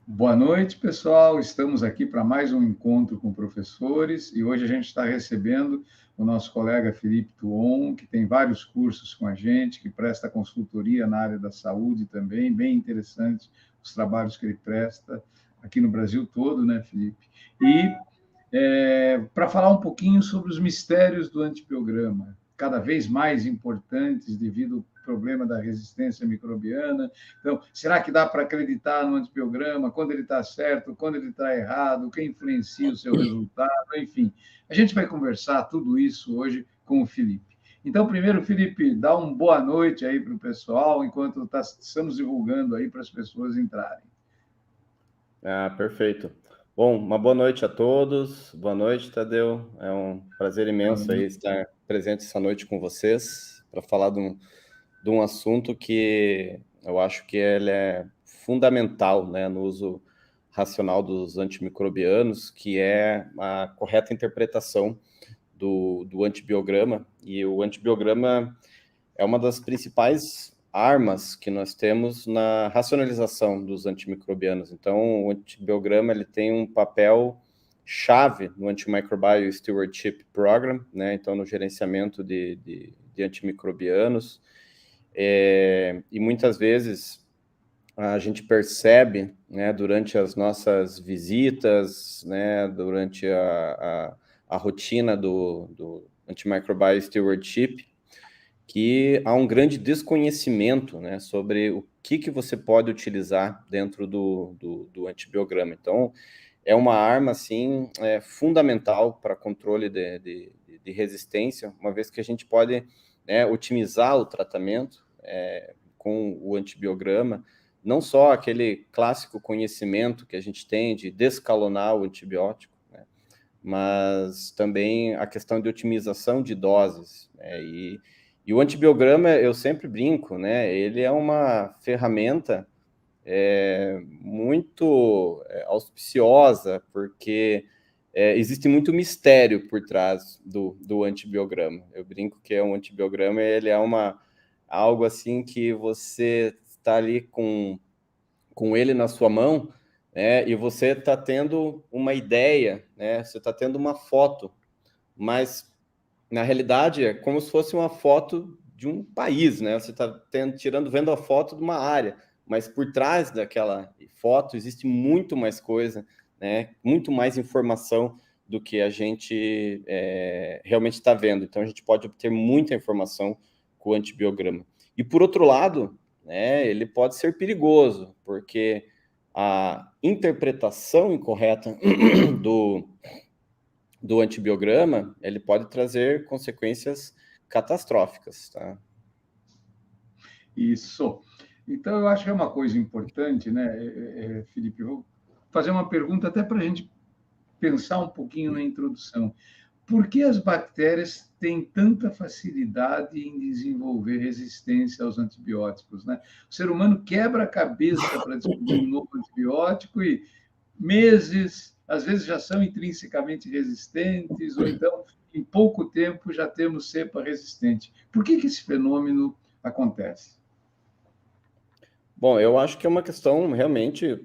Boa noite, pessoal. Estamos aqui para mais um encontro com professores e hoje a gente está recebendo o nosso colega Felipe Tuon, que tem vários cursos com a gente, que presta consultoria na área da saúde também, bem interessante os trabalhos que ele presta aqui no Brasil todo, né, Felipe? E para falar um pouquinho sobre os mistérios do antibiograma, cada vez mais importantes devido ao problema da resistência microbiana. Então, será que dá para acreditar no antibiograma, quando ele está certo, quando ele está errado, o que influencia o seu resultado, enfim. A gente vai conversar tudo isso hoje com o Felipe. Então, primeiro, Felipe, dá uma boa noite aí para o pessoal, enquanto estamos divulgando aí para as pessoas entrarem. Perfeito. Bom, uma boa noite a todos. Boa noite, Tadeu. É um prazer imenso aí estar presente essa noite com vocês para falar de um assunto que eu acho que ele é fundamental, né, no uso racional dos antimicrobianos, que é a correta interpretação do antibiograma. E o antibiograma é uma das principais armas que nós temos na racionalização dos antimicrobianos. Então, o antibiograma ele tem um papel chave no Antimicrobial Stewardship Program, né? Então, no gerenciamento de antimicrobianos. E muitas vezes a gente percebe, né, durante as nossas visitas, né, durante a rotina do Antimicrobial Stewardship, que há um grande desconhecimento, né, sobre o que você pode utilizar dentro do antibiograma. Então, é uma arma, assim, fundamental para controle de resistência, uma vez que a gente pode, né, otimizar o tratamento com o antibiograma, não só aquele clássico conhecimento que a gente tem de descalonar o antibiótico, né, mas também a questão de otimização de doses, né, e o antibiograma, eu sempre brinco, né? Ele é uma ferramenta muito auspiciosa, porque existe muito mistério por trás do antibiograma. Eu brinco que um antibiograma ele é algo assim que você está ali com ele na sua mão, né? E você está tendo uma ideia, né? Você está tendo uma foto, mas na realidade é como se fosse uma foto de um país, né? Você está vendo a foto de uma área, mas por trás daquela foto existe muito mais coisa, né? Muito mais informação do que a gente realmente está vendo. Então a gente pode obter muita informação com o antibiograma. E por outro lado, né, ele pode ser perigoso, porque a interpretação incorreta do antibiograma, ele pode trazer consequências catastróficas, tá? Isso. Então, eu acho que é uma coisa importante, né, Felipe? Eu vou fazer uma pergunta até para a gente pensar um pouquinho na introdução. Por que as bactérias têm tanta facilidade em desenvolver resistência aos antibióticos, né? O ser humano quebra a cabeça para descobrir um novo antibiótico e meses, às vezes já são intrinsecamente resistentes, ou então, em pouco tempo, já temos cepa resistente. Por que esse fenômeno acontece? Bom, eu acho que é uma questão realmente,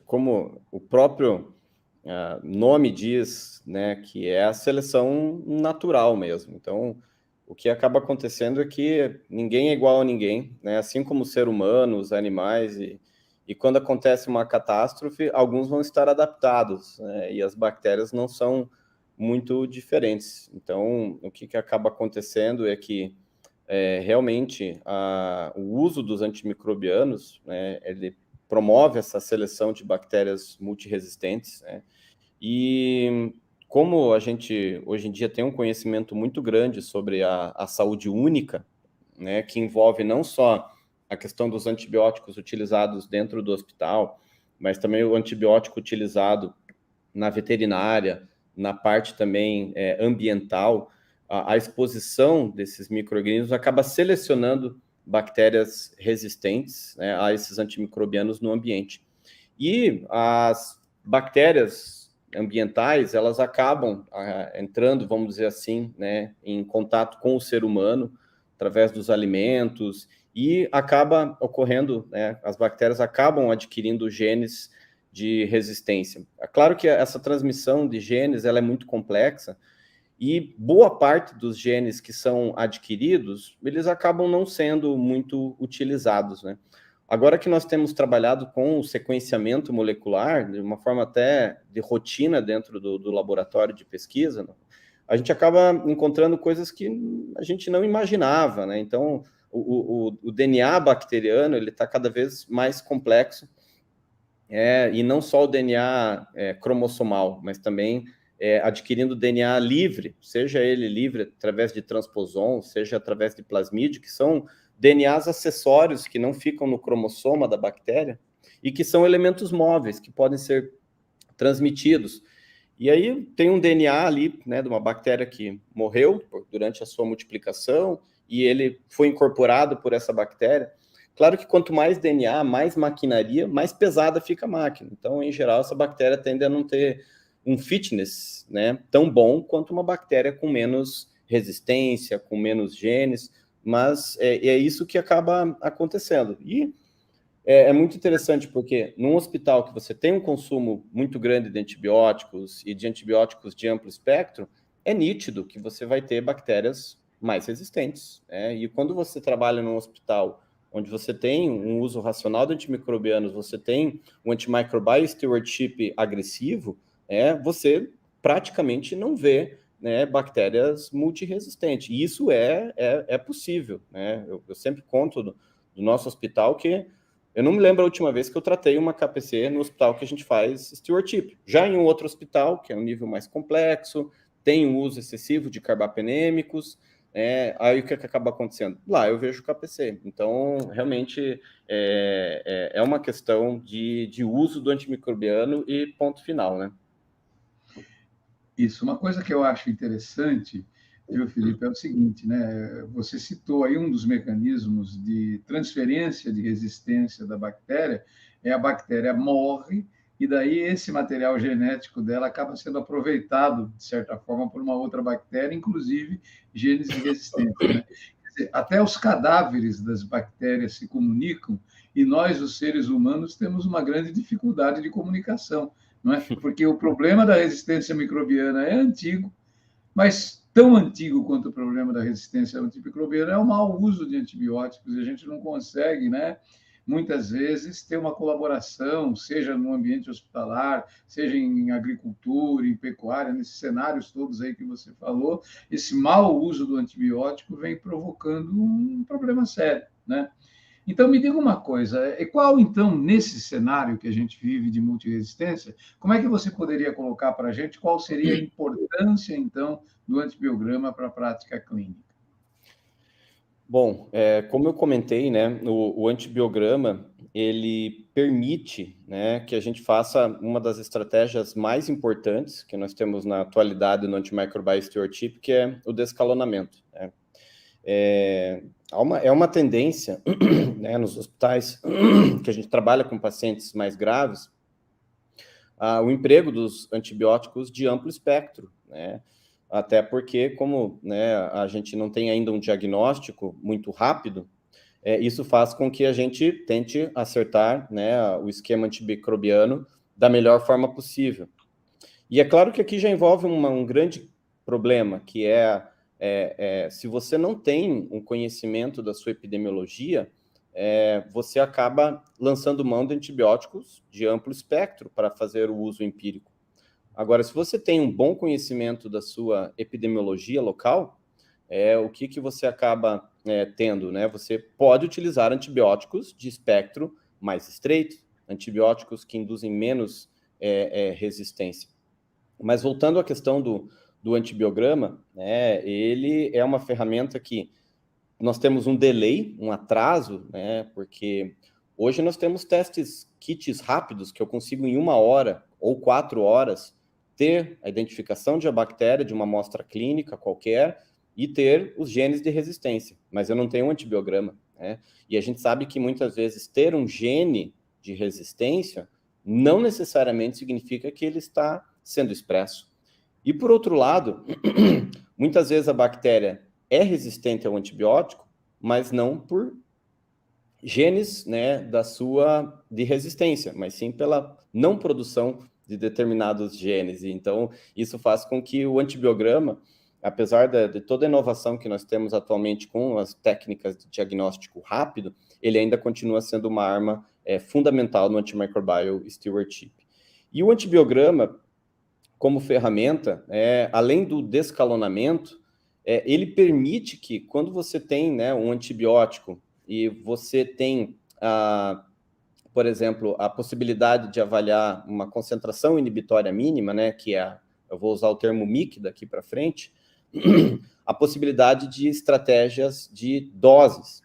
como o próprio nome diz, né, que é a seleção natural mesmo. Então, o que acaba acontecendo é que ninguém é igual a ninguém, né? Assim como o ser humano, os animais, e quando acontece uma catástrofe, alguns vão estar adaptados, né? E as bactérias não são muito diferentes. Então, o que acaba acontecendo é que realmente o uso dos antimicrobianos, né, ele promove essa seleção de bactérias multiresistentes, né? E como a gente hoje em dia tem um conhecimento muito grande sobre a saúde única, né, que envolve não só a questão dos antibióticos utilizados dentro do hospital, mas também o antibiótico utilizado na veterinária, na parte também ambiental, a exposição desses micro-organismos acaba selecionando bactérias resistentes, né, a esses antimicrobianos no ambiente. E as bactérias ambientais, elas acabam entrando, vamos dizer assim, né, em contato com o ser humano, através dos alimentos, e acaba ocorrendo, né, as bactérias acabam adquirindo genes de resistência. É claro que essa transmissão de genes ela é muito complexa, e boa parte dos genes que são adquiridos, eles acabam não sendo muito utilizados, né? Agora que nós temos trabalhado com o sequenciamento molecular, de uma forma até de rotina dentro do laboratório de pesquisa, né, a gente acaba encontrando coisas que a gente não imaginava, né? Então, o DNA bacteriano, ele está cada vez mais complexo, e não só o DNA cromossomal, mas também adquirindo DNA livre, seja ele livre através de transposon, seja através de plasmídio, que são DNAs acessórios que não ficam no cromossoma da bactéria e que são elementos móveis que podem ser transmitidos. E aí tem um DNA ali, né, de uma bactéria que morreu durante a sua multiplicação e ele foi incorporado por essa bactéria. Claro que quanto mais DNA, mais maquinaria, mais pesada fica a máquina. Então, em geral, essa bactéria tende a não ter um fitness, né, tão bom quanto uma bactéria com menos resistência, com menos genes, mas é isso que acaba acontecendo. E é muito interessante porque num hospital que você tem um consumo muito grande de antibióticos e de antibióticos de amplo espectro, é nítido que você vai ter bactérias mais resistentes, né? E quando você trabalha num hospital onde você tem um uso racional de antimicrobianos, você tem um antimicrobial stewardship agressivo, você praticamente não vê, né, bactérias multiresistentes. E isso é possível, né? Eu sempre conto do nosso hospital que eu não me lembro a última vez que eu tratei uma KPC no hospital que a gente faz stewardship. Já em um outro hospital, que é um nível mais complexo, tem um uso excessivo de carbapenêmicos, aí o que acaba acontecendo? Lá eu vejo KPC. Então, realmente, é uma questão de uso do antimicrobiano e ponto final, né? Isso. Uma coisa que eu acho interessante, viu, Felipe, é o seguinte, né? Você citou aí um dos mecanismos de transferência de resistência da bactéria, a bactéria morre, e daí esse material genético dela acaba sendo aproveitado, de certa forma, por uma outra bactéria, inclusive genes de resistência, né? Quer dizer, até os cadáveres das bactérias se comunicam, e nós, os seres humanos, temos uma grande dificuldade de comunicação, não é? Porque o problema da resistência microbiana é antigo, mas tão antigo quanto o problema da resistência antimicrobiana é o mau uso de antibióticos, e a gente não consegue, né, muitas vezes, ter uma colaboração, seja no ambiente hospitalar, seja em agricultura, em pecuária, nesses cenários todos aí que você falou, esse mau uso do antibiótico vem provocando um problema sério, né? Então, me diga uma coisa, e qual, então, nesse cenário que a gente vive de multiresistência, como é que você poderia colocar para a gente qual seria a importância, então, do antibiograma para a prática clínica? Bom, como eu comentei, né, o antibiograma, ele permite, né, que a gente faça uma das estratégias mais importantes que nós temos na atualidade no antimicrobial stewardship, que é o descalonamento, né? É uma tendência, né, nos hospitais que a gente trabalha com pacientes mais graves, o emprego dos antibióticos de amplo espectro, né? Até porque, como, né, a gente não tem ainda um diagnóstico muito rápido, isso faz com que a gente tente acertar, né, o esquema antimicrobiano da melhor forma possível. E é claro que aqui já envolve um grande problema, que se você não tem um conhecimento da sua epidemiologia, você acaba lançando mão de antibióticos de amplo espectro para fazer o uso empírico. Agora, se você tem um bom conhecimento da sua epidemiologia local, o que você acaba tendo, né? Você pode utilizar antibióticos de espectro mais estreito, antibióticos que induzem menos resistência. Mas voltando à questão do antibiograma, né, ele é uma ferramenta que nós temos um delay, um atraso, né, porque hoje nós temos kits rápidos que eu consigo em 1 hora ou 4 horas ter a identificação de uma bactéria de uma amostra clínica qualquer e ter os genes de resistência, mas eu não tenho um antibiograma, né? E a gente sabe que muitas vezes ter um gene de resistência não necessariamente significa que ele está sendo expresso. E por outro lado, muitas vezes a bactéria é resistente ao antibiótico, mas não por genes, né, de resistência, mas sim pela não produção de determinados genes. Então, isso faz com que o antibiograma, apesar de toda a inovação que nós temos atualmente com as técnicas de diagnóstico rápido, ele ainda continua sendo uma arma fundamental no antimicrobial stewardship. E o antibiograma, como ferramenta, além do descalonamento, ele permite que, quando você tem, né, um antibiótico e você tem, por exemplo, a possibilidade de avaliar uma concentração inibitória mínima, né, que eu vou usar o termo MIC daqui para frente, a possibilidade de estratégias de doses,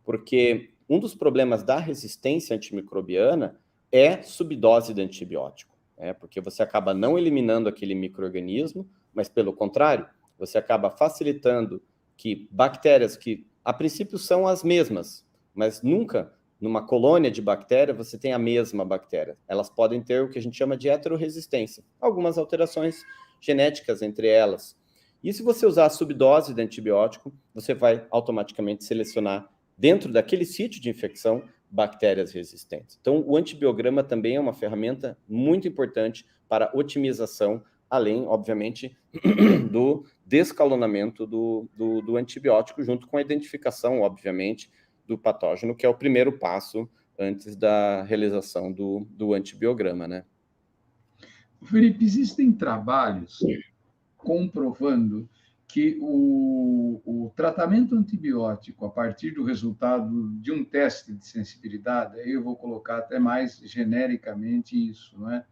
porque um dos problemas da resistência antimicrobiana é subdose de antibiótico, porque você acaba não eliminando aquele micro-organismo, mas, pelo contrário, você acaba facilitando que bactérias que, a princípio, são as mesmas, mas nunca, numa colônia de bactérias, você tem a mesma bactéria. Elas podem ter o que a gente chama de heterorresistência, algumas alterações genéticas entre elas. E se você usar a subdose de antibiótico, você vai automaticamente selecionar, dentro daquele sítio de infecção, bactérias resistentes. Então, o antibiograma também é uma ferramenta muito importante para otimização, além, obviamente, do descalonamento do antibiótico, junto com a identificação, obviamente, do patógeno, que é o primeiro passo antes da realização do antibiograma, né? Felipe, existem trabalhos comprovando que o tratamento antibiótico, a partir do resultado de um teste de sensibilidade, aí eu vou colocar até mais genericamente isso, não é?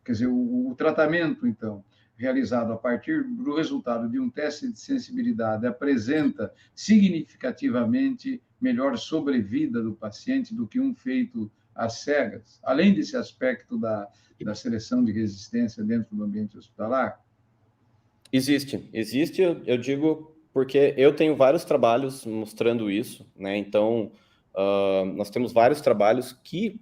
Quer dizer, o tratamento, então, realizado a partir do resultado de um teste de sensibilidade, apresenta significativamente melhor sobrevida do paciente do que um feito às cegas, além desse aspecto da seleção de resistência dentro do ambiente hospitalar? Existe, eu digo porque eu tenho vários trabalhos mostrando isso, né? Então, nós temos vários trabalhos que,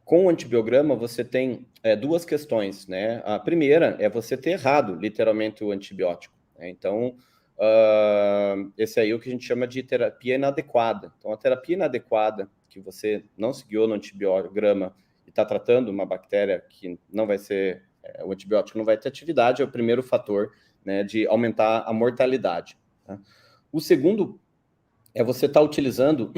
com o antibiograma, você tem duas questões, né? A primeira é você ter errado, literalmente, o antibiótico, né? Então, esse aí é o que a gente chama de terapia inadequada. Então, a terapia inadequada, que você não seguiu no antibiograma e está tratando uma bactéria que não vai ser, o antibiótico não vai ter atividade, é o primeiro fator, né, de aumentar a mortalidade. Tá? O segundo é você estar utilizando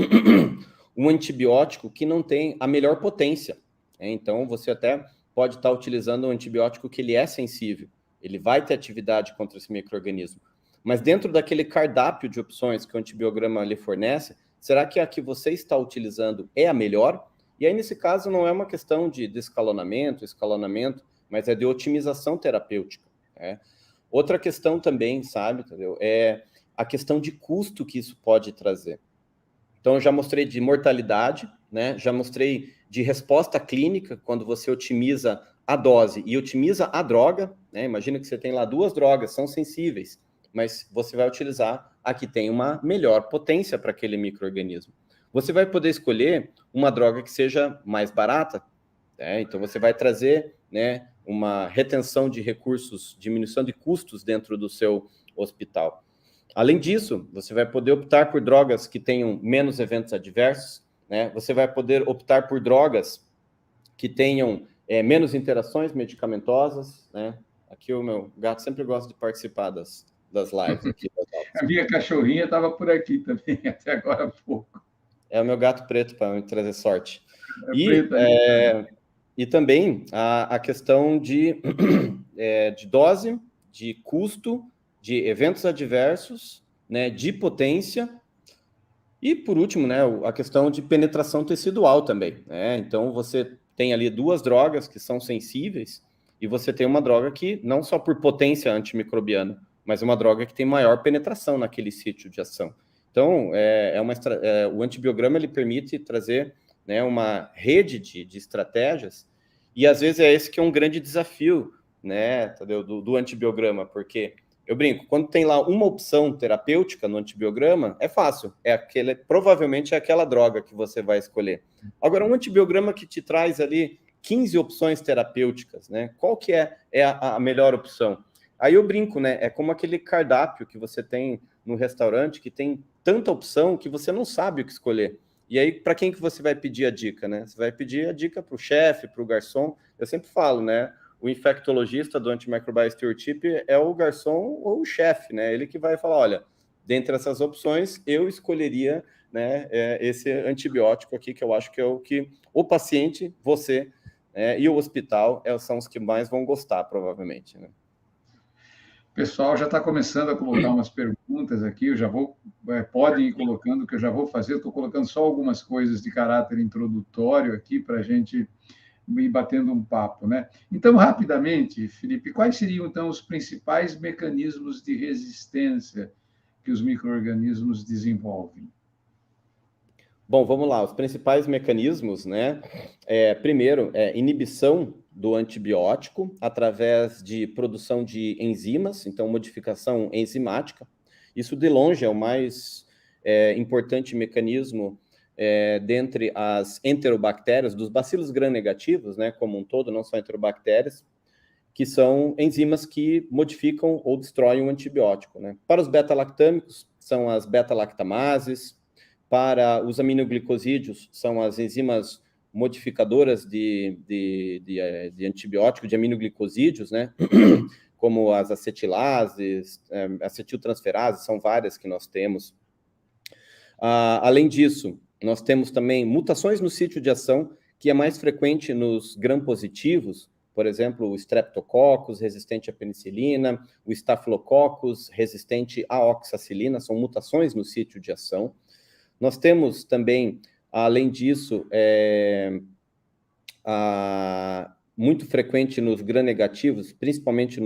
um antibiótico que não tem a melhor potência. Então, você até pode estar utilizando um antibiótico que ele é sensível, ele vai ter atividade contra esse micro-organismo. Mas dentro daquele cardápio de opções que o antibiograma lhe fornece, será que a que você está utilizando é a melhor? E aí, nesse caso, não é uma questão de escalonamento, mas é de otimização terapêutica. Né? Outra questão também, sabe, entendeu? É a questão de custo que isso pode trazer. Então, eu já mostrei de mortalidade, né? Já mostrei de resposta clínica, quando você otimiza a dose e otimiza a droga, né? Imagina que você tem lá duas drogas, são sensíveis, mas você vai utilizar a que tem uma melhor potência para aquele micro-organismo. Você vai poder escolher uma droga que seja mais barata, né? Então, você vai trazer, né, uma retenção de recursos, diminuição de custos dentro do seu hospital. Além disso, você vai poder optar por drogas que tenham menos eventos adversos, né? Você vai poder optar por drogas que tenham menos interações medicamentosas, né? Aqui o meu gato sempre gosta de participar das lives aqui. A minha cachorrinha estava por aqui também, até agora há pouco. É o meu gato preto, para me trazer sorte. É E também a questão de dose, de custo, de eventos adversos, né, de potência, e, por último, né, a questão de penetração tecidual também. Né? Então, você tem ali duas drogas que são sensíveis, e você tem uma droga que, não só por potência antimicrobiana, mas uma droga que tem maior penetração naquele sítio de ação. Então, o antibiograma ele permite trazer, né, uma rede de estratégias, e às vezes é esse que é um grande desafio, né, do antibiograma, porque eu brinco, quando tem lá uma opção terapêutica no antibiograma, é fácil, provavelmente é aquela droga que você vai escolher. Agora, um antibiograma que te traz ali 15 opções terapêuticas, né? Qual que é a melhor opção? Aí eu brinco, né? É como aquele cardápio que você tem no restaurante, que tem tanta opção que você não sabe o que escolher. E aí, para quem que você vai pedir a dica, né? Você vai pedir a dica para o chefe, para o garçom. Eu sempre falo, né? O infectologista do Antimicrobial Stewardship é o garçom ou o chefe, né? Ele que vai falar, olha, dentre essas opções, eu escolheria, né, esse antibiótico aqui, que eu acho que é o que o paciente, você, e o hospital são os que mais vão gostar, provavelmente, né? O pessoal já está começando a colocar umas perguntas aqui, eu já vou, podem ir colocando, que eu já vou fazer, estou colocando só algumas coisas de caráter introdutório aqui para a gente ir batendo um papo, né? Então, rapidamente, Felipe, quais seriam, então, os principais mecanismos de resistência que os micro-organismos desenvolvem? Bom, vamos lá. Os principais mecanismos, né? Primeiro, inibição do antibiótico através de produção de enzimas, então modificação enzimática. Isso, de longe, é o mais importante mecanismo dentre as enterobactérias, dos bacilos gram-negativos, né? Como um todo, não só enterobactérias, que são enzimas que modificam ou destroem o antibiótico, né? Para os beta-lactâmicos, são as beta-lactamases. Para os aminoglicosídeos, são as enzimas modificadoras de antibiótico, de aminoglicosídeos, né? Como as acetilases, acetiltransferases, são várias que nós temos. Além disso, nós temos também mutações no sítio de ação, que é mais frequente nos gram-positivos, por exemplo, o Streptococcus resistente à penicilina, o Staphylococcus resistente à oxacilina, são mutações no sítio de ação. Nós temos também, além disso, muito frequente nos gram-negativos, principalmente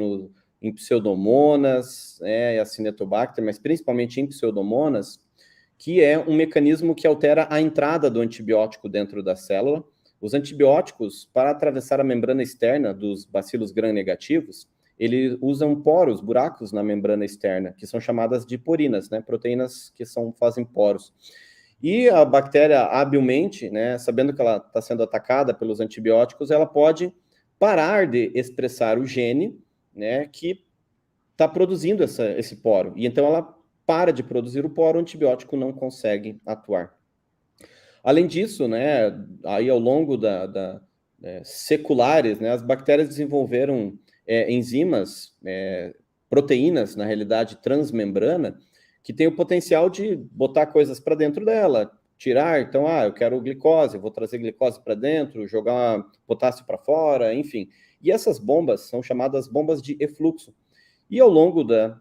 em pseudomonas, e Acinetobacter, mas principalmente em pseudomonas, que é um mecanismo que altera a entrada do antibiótico dentro da célula. Os antibióticos, para atravessar a membrana externa dos bacilos gram-negativos, eles usam poros, buracos na membrana externa, que são chamadas de porinas, né? Proteínas que fazem poros. E a bactéria, habilmente, né, sabendo que ela está sendo atacada pelos antibióticos, ela pode parar de expressar o gene, né, que está produzindo esse poro. E então ela para de produzir o poro, o antibiótico não consegue atuar. Além disso, né, aí ao longo seculares, né, as bactérias desenvolveram enzimas, proteínas, na realidade, transmembrana, que tem o potencial de botar coisas para dentro dela, tirar, então, eu quero glicose, vou trazer glicose para dentro, jogar potássio para fora, enfim. E essas bombas são chamadas bombas de efluxo. E ao longo da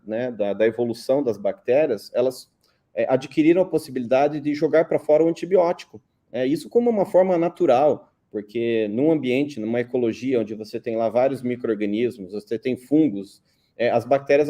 evolução das bactérias, elas adquiriram a possibilidade de jogar para fora o antibiótico. Isso como uma forma natural, porque num ambiente, numa ecologia onde você tem lá vários micro-organismos, você tem fungos, as bactérias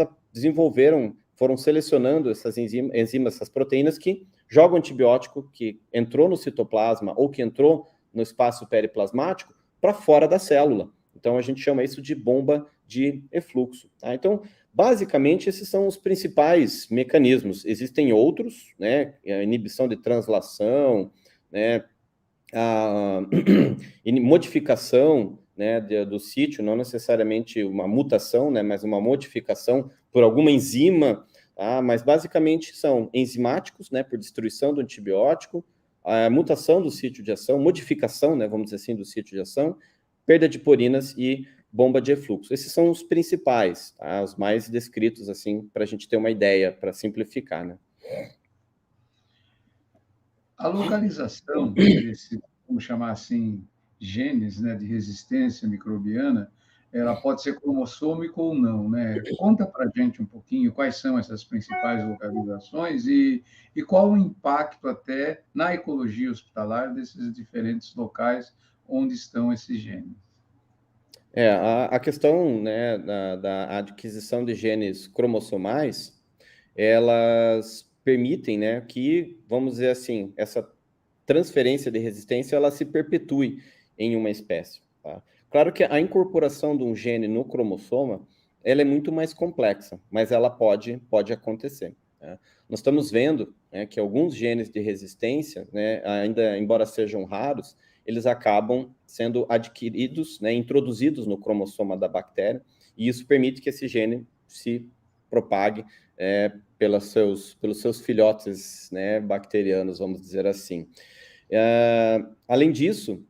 foram selecionando essas enzimas, essas proteínas que jogam antibiótico que entrou no citoplasma ou que entrou no espaço periplasmático para fora da célula. Então, a gente chama isso de bomba de efluxo. Tá? Então, basicamente, esses são os principais mecanismos. Existem outros, né? A inibição de translação, né? A modificação, né, do sítio, não necessariamente uma mutação, né, mas uma modificação por alguma enzima, mas basicamente são enzimáticos, né, por destruição do antibiótico, a mutação do sítio de ação, modificação, né, vamos dizer assim, do sítio de ação, perda de porinas e bomba de efluxo. Esses são os principais, tá? Os mais descritos, assim, para a gente ter uma ideia, para simplificar, né? A localização desses, vamos chamar assim, genes, né, de resistência microbiana, ela pode ser cromossômica ou não, né? Conta para a gente um pouquinho quais são essas principais localizações e qual o impacto até na ecologia hospitalar desses diferentes locais onde estão esses genes. A questão, né, da aquisição de genes cromossomais, elas permitem, né, que, vamos dizer assim, essa transferência de resistência, ela se perpetue em uma espécie. Tá? Claro que a incorporação de um gene no cromossoma, ela é muito mais complexa, mas ela pode acontecer. Tá? Nós estamos vendo, né, que alguns genes de resistência, né, ainda embora sejam raros, eles acabam sendo adquiridos, né, introduzidos no cromossoma da bactéria, e isso permite que esse gene se propague pelos seus filhotes, né, bacterianos, vamos dizer assim. Além disso,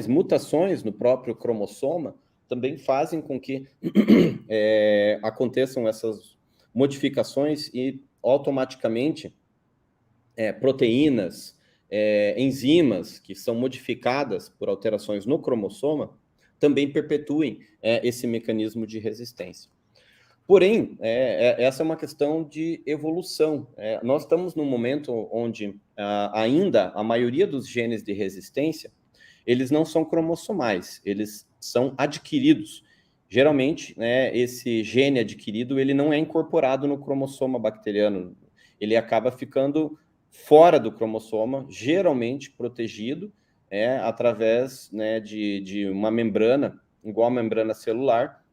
mutações no próprio cromossoma também fazem com que aconteçam essas modificações e automaticamente proteínas, enzimas que são modificadas por alterações no cromossoma também perpetuem esse mecanismo de resistência. Porém, essa é uma questão de evolução. Nós estamos num momento onde ainda a maioria dos genes de resistência, eles não são cromossomais, eles são adquiridos. Geralmente, esse gene adquirido, ele não é incorporado no cromossoma bacteriano, ele acaba ficando fora do cromossoma, geralmente protegido, através de uma membrana, igual a membrana celular,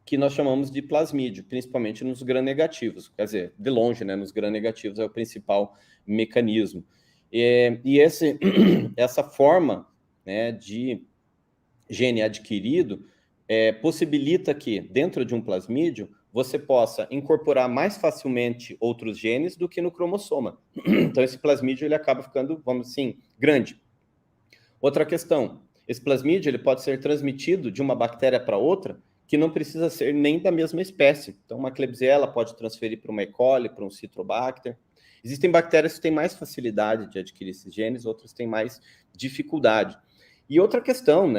que nós chamamos de plasmídio, principalmente nos gram-negativos. Quer dizer, de longe, nos gram-negativos é o principal mecanismo. E essa forma de gene adquirido possibilita que, dentro de um plasmídio, você possa incorporar mais facilmente outros genes do que no cromossoma. Então, esse plasmídio ele acaba ficando, vamos assim, grande. Outra questão, esse plasmídio ele pode ser transmitido de uma bactéria para outra, que não precisa ser nem da mesma espécie. Então, uma Klebsiella pode transferir para uma E. coli, para um Citrobacter. Existem bactérias que têm mais facilidade de adquirir esses genes, outras têm mais dificuldade. E outra questão,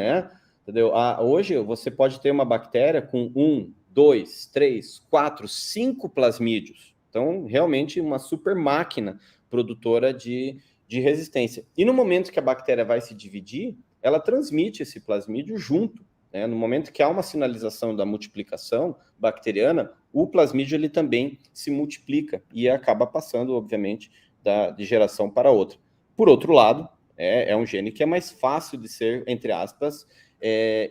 entendeu? Hoje você pode ter uma bactéria com 1, 2, 3, 4, 5 plasmídios. Então, realmente uma super máquina produtora de resistência. E no momento que a bactéria vai se dividir, ela transmite esse plasmídio junto. No momento que há uma sinalização da multiplicação bacteriana, o plasmídio ele também se multiplica e acaba passando, obviamente, de geração para outra. Por outro lado, é um gene que é mais fácil de ser, entre aspas,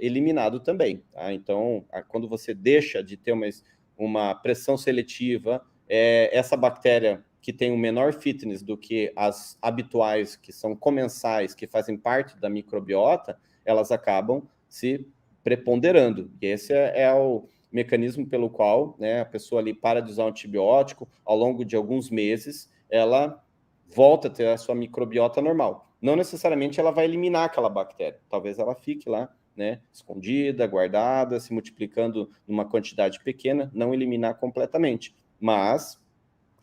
eliminado também. Tá? Então, quando você deixa de ter uma pressão seletiva, essa bactéria que tem um menor fitness do que as habituais, que são comensais, que fazem parte da microbiota, elas acabam se preponderando. E esse é o mecanismo pelo qual a pessoa ali para de usar um antibiótico, ao longo de alguns meses, ela volta a ter a sua microbiota normal. Não necessariamente ela vai eliminar aquela bactéria. Talvez ela fique lá, escondida, guardada, se multiplicando numa quantidade pequena, não eliminar completamente. Mas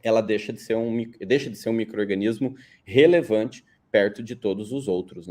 ela deixa de ser um micro-organismo relevante perto de todos os outros,